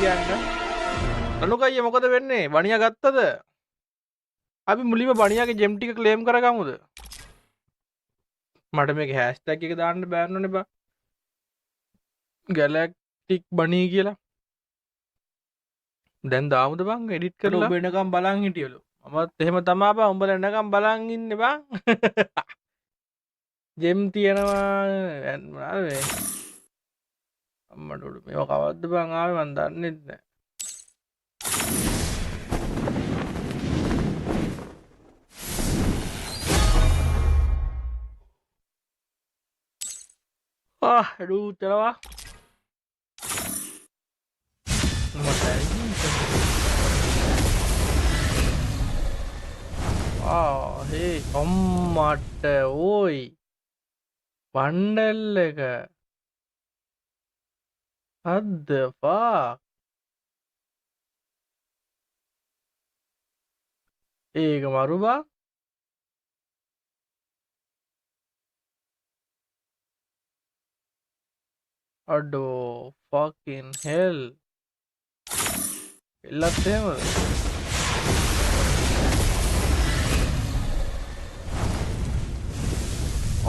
කියන්න. රණුකయ్య මොකද වෙන්නේ? බණියා ගත්තද? අපි මුලින්ම බණියාගේ ජෙම් ටික ක්ලේම් කරගමුද? මට මේක හැෂ්ටැග් එක දාන්න බෑන්නනේ බා. ගැලැක්ටික් බණී කියලා. දැන් දාමුද බං එඩිට් කරලා? ඔබ එනකම් බලන් හිටියලු. මමත් එහෙම තමා බා උඹලා එනකම් බලන් ඉන්නේ බං. ජෙම් තියනවා මොනවාද මේ? අම්මට උඩ මේවා කවද්ද බං ආවේ මන් දන්නේ නැහැ. aduh terlalu hey අම්මට ඕයි පණ්ඩල් එක what the fuck ඒක මරු බා අඩෝ fucking hell එල්ලත් එහෙමද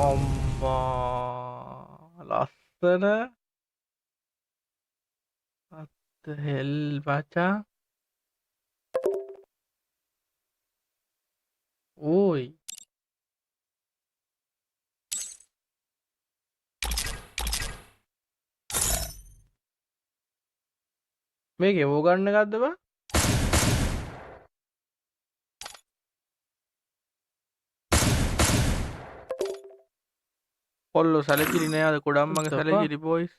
අම්මා ලස්සන what the hell බචා ඕයි මේක එවෝ ගන්න එකක්ද බා කොල්ලෝ සැලකිලි නෑ අද කොඩම්මගේ සැලකිලි බොයිස්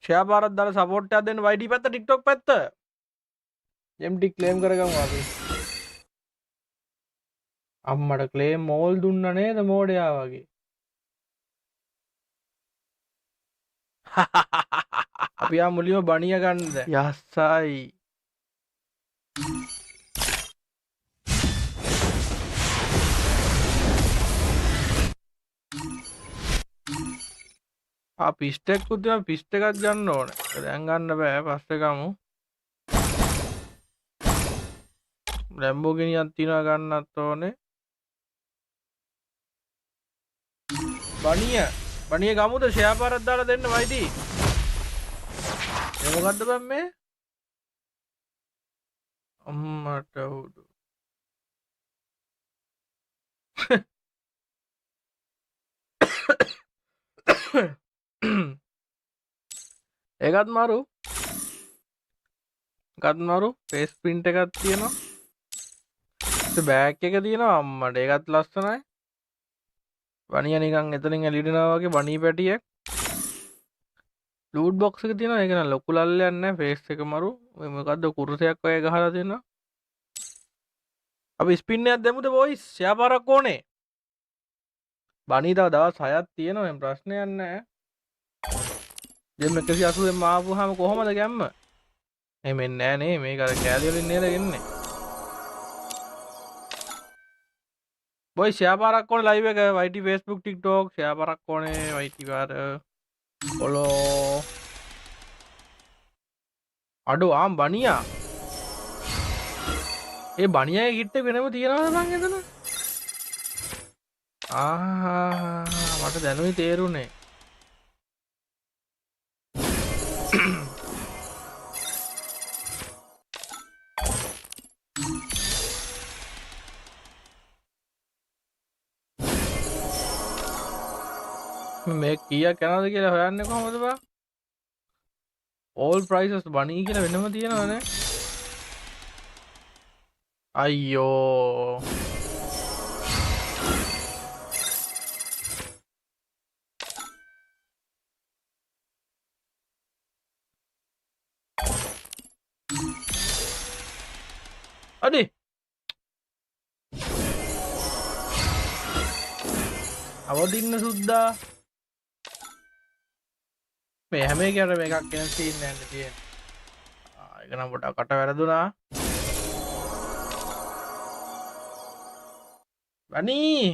ෂෙයා පාරක් දාලා සපෝට් එකක් දෙන්න YT පැත්ත TikTok පැත්ත MT ක්ලේම් කරගමු අපි අම්මට ක්ලේම් මෝල් දුන්න නේද මෝඩයා වගේ අපි ආ මුලින්ම බණිය ගන්නද යස්සයි පිස්ටෙක්කුත් තියෙනවා පිස්ට එකක් ගන්න ඕනේ. දැන් ගන්න බෑ පස්සේ ගමු. ලැම්බෝගිනියක් තියනවා ගන්නත් ඕනේ. බණිය ගමුද ෂෙයා පාරක් දාලා දෙන්න වයිටි. ඒ මොකද්ද බං මේ? අම්මට උඩු. ඒකත් මාරු ෆේස් ප්‍රින්ට් එකක් තියෙනවා බෑග් එක තියෙනවා අම්මට ඒකත් ලස්සනයි බණිය නිකන් එතනින් එළියනවා වගේ බණී පැටියක් ලූට් බොක්ස් එක තියෙනවා ඒක නෑ ලොකු ලල්ලයක් නෑ ෆේස් එක මරු ඔය මොකද්ද කුරුසයක් වගේ ගහලා තියෙනවා අපි ස්පින් එකක් දෙමුද බොයිස් ෂෙයා පාරක් ඕනේ බණී තව දවස් 6ක් තියෙනවා එම් ප්‍රශ්නයක් නෑ දෙම 180 ආපුවාම කොහමද ගැම්ම එමෙන් නෑ නේ මේක අර කෑලි වලින් නේද ගෙන්නේ බොයි ෂෙයා පාරක් ඕනේ ලයිව් එක YT Facebook TikTok ෂෙයා පාරක් ඕනේ YT පාර follow අඩෝ ආම් බණියා ඒ බණියාගේ කිට් එක වෙනම තියනවද මං එතන මට දැනුයි තේරුනේ මේ කීයක් යනවද කියලා හොයන්නේ කොහමද බා all prices බණී කියලා වෙනම තියෙනවනේ අයියෝ අඩේ අවදින්න සුද්දා මේ හැම එකකට මේකක් කියන සීන් එකක් තියෙන්නේ ඒක නම් පොඩක් කට වැරදුනා බණී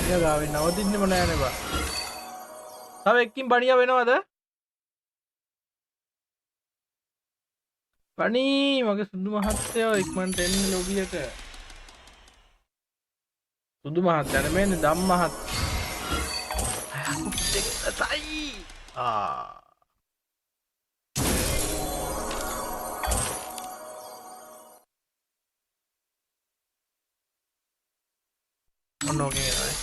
බණියා ගාවෙන් නවතින්නෙම නෑනේ බා. තව එක්කින් බණියා වෙනවද? බණී මගේ සුදු මහත්තයෝ ඉක්මනට එන්න ලොබියට. සුදු මහත්තයා නෙමෙයිනේ දම් මහත්තයා. ඔන්න ඕකේ එනවා.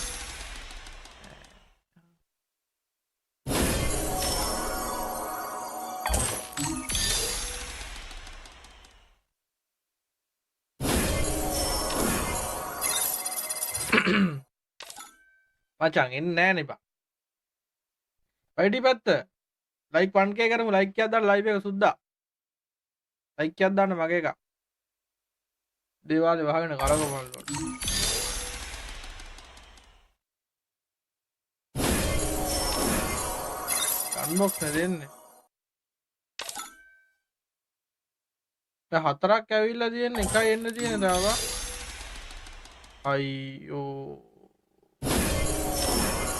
මචං එන්නේ නෑනේ බා. වැඩි පැත්ත. ලයික් 1k කරමු ලයික් එකක් දාන්න ලයිව් එක සුද්දා. ලයික් එකක් දාන්න මගේ එක. දේවාලේ වහගෙන කරකවන්න ඕන. අන්බොක්ස් නේ දෙන්නේ. දැන් හතරක් ඇවිල්ලා තියෙන එකයි එන්න තියෙන දාවා. අයියෝ.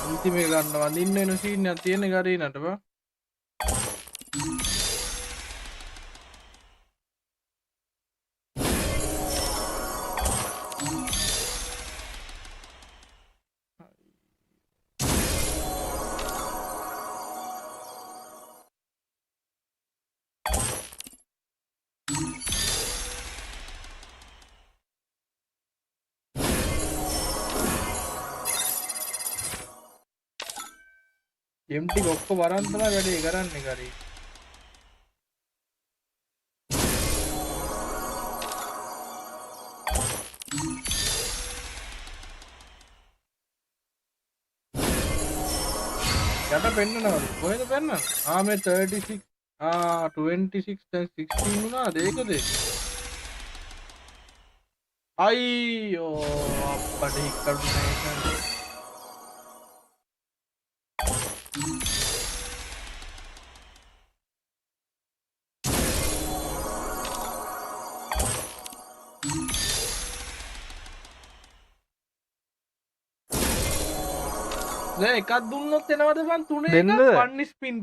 අන්තිම එක ගන්න වඳින්න වෙන සීන් එකක් තියෙන ගරීනට බා. එම්ටි ඔක්කො වරන් තමයි වැඩේ කරන්නේ කරේ. යට පෙන්නනවද? කොහෙද පෙන්නන්නේ? මේ 36 26 දැන් 16 වුණාද ඒකද? අයියෝ අප්පට හික්කඩුනේෂන්. දැන් එකක් දුන්නොත් එනවද බං තුනේ එකක් ෆන් ස්පින්.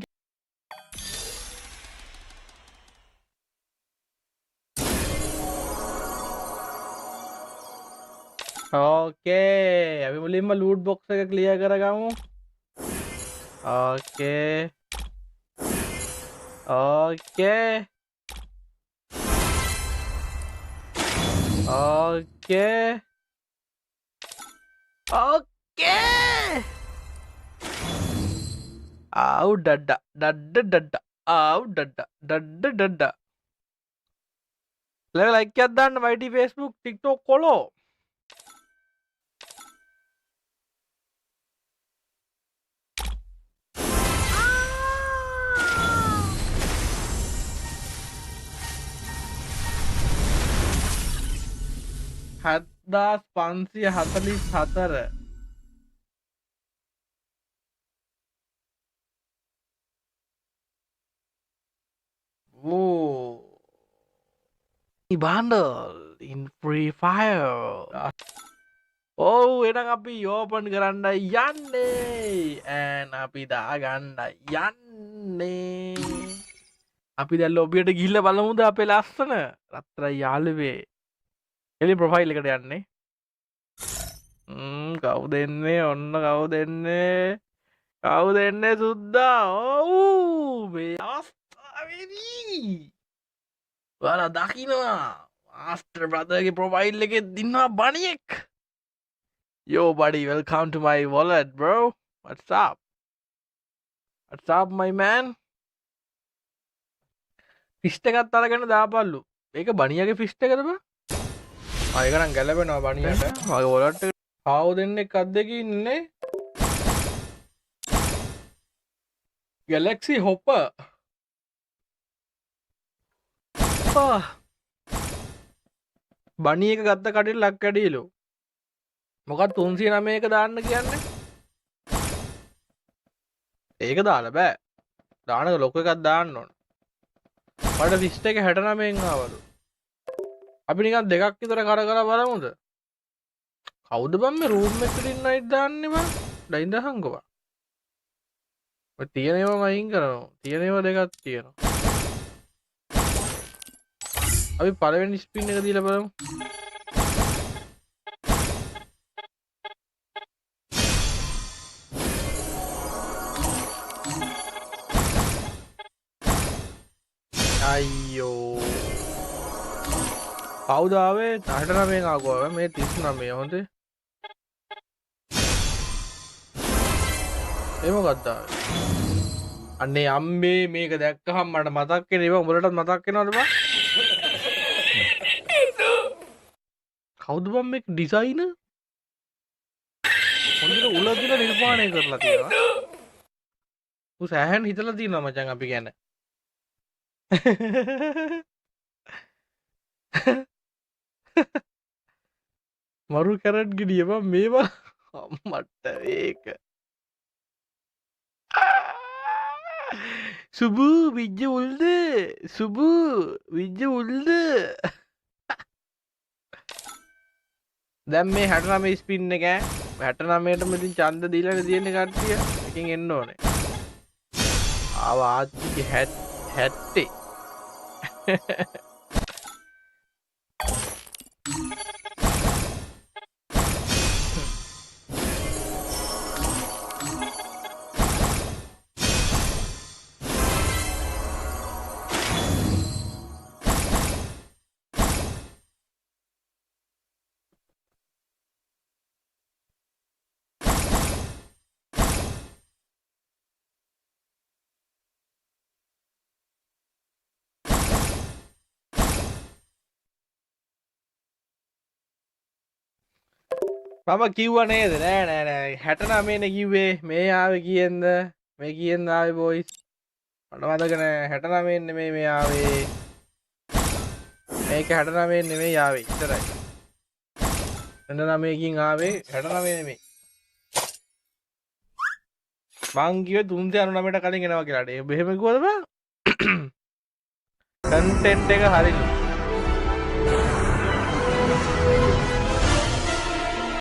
ඕකේ අපි මුලින්ම ලූට් බොක්ස් එක ක්ලියර් කරගමු. ඕකේ ඕකේ ඕකේ ඕකේ ආව් ඩඩ ඩඩ ඩඩ ආව් ඩඩ ඩඩ ඩඩ. ලයික් එකක් දාන්න YT Facebook TikTok කොලෝ. හත්දාස් 544 bundle in Free Fire. එහෙනම් අපි ඕපන් කරන්න යන්නේ and අපි දාගන්න යන්නේ. අපි දැන් ලොබියට ගිහිල්ලා බලමුද අපේ ලස්සන රත්තරන් යාළුවේ. එලි ප්‍රොෆයිල් එකට යන්නේ. කවුද එන්නේ? ඔන්න කවුද එන්නේ? කවුද එන්නේ සුද්දා? ඔව් මේ අවස්ථාවේදී ඔයාලා දකින්නවා මාස්ටර් බ්‍රදර්ගේ ප්‍රොෆයිල් එකේ දින්නවා බණියෙක්. Yo buddy, welcome to my wallet bro. What's up? What's up my man? First එකක් අරගෙන දාපල්ලු. මේක බණියාගේ ෆිස්ට් එකද බා? ඒක නම් ගැලපෙනවා බණියට. මගේ wallet එක ආව දෙන්නෙක් අද්දකින් ඉන්නේ. Galaxy Hopper. බණි එක ගත්ත කඩේ ලක් කැඩීලු. මොකක් 309 එක දාන්න කියන්නේ? ඒක දාලා බෑ. දානක ලොකු එකක් දාන්න ඕන. මට ෆිස්ට් එක 69 න් ආවලු. අපි නිකන් දෙකක් විතර කර කර බලමුද? කවුද බං මේ රූම් එකට ඉන්නයිද දාන්නේ බං ඩයින් දහංගෝ ඔය තියෙන ඒවා අයින් කරනවා තියෙන ඒවා දෙකක් තියෙනවා අපි පළවෙනි ස්පින් එක දීලා බලමු අයියෝ කවුද ආවේ 69 ආගෝ මේ 39 හොඳේ ඒ මොකක්ද අන්නේ අම්මේ මේක දැක්කහම මට මතක් වෙන ඒවා උඹලටත් මතක් වෙනවද බං කවුද බං මේක ඩිසයිනර් හොඳට උලදින නිර්මාණය කරලා තියෙනවා උ සෑහෙන හිතලා තියෙනවා මචං අපි ගැන මරු කැරට් ගෙඩිය බං මේවා අම්මට ඒක සුබු විජ්ජ උල්ද සුබු විජ්ජ උල්ද දැන් මේ 69 ස්පින් එක 69ට මෙතින් ඡන්ද දීලා තියෙන කට්ටිය එකකින් එන්න ඕනේ ආවා ආච්චිගේ 70 මම කිව්ව නේද නෑ නෑ නෑ 69නේ කිව්වේ මේ ආවේ කීයෙන්ද මේ කීයෙන්ද ආවේ බොයිස් මට මතක නෑ 69 නෙමෙයි මේ ආවේ මේක 69 නෙමෙයි ආවේ ඉතරයි 69කින් ආවේ 69 නෙමෙයි මං කිව්වේ 399ට කලින් එනවා කියලාට ඒ බෙහෙම කිව්වද බං කන්ටෙන්ට් එක හරිනේ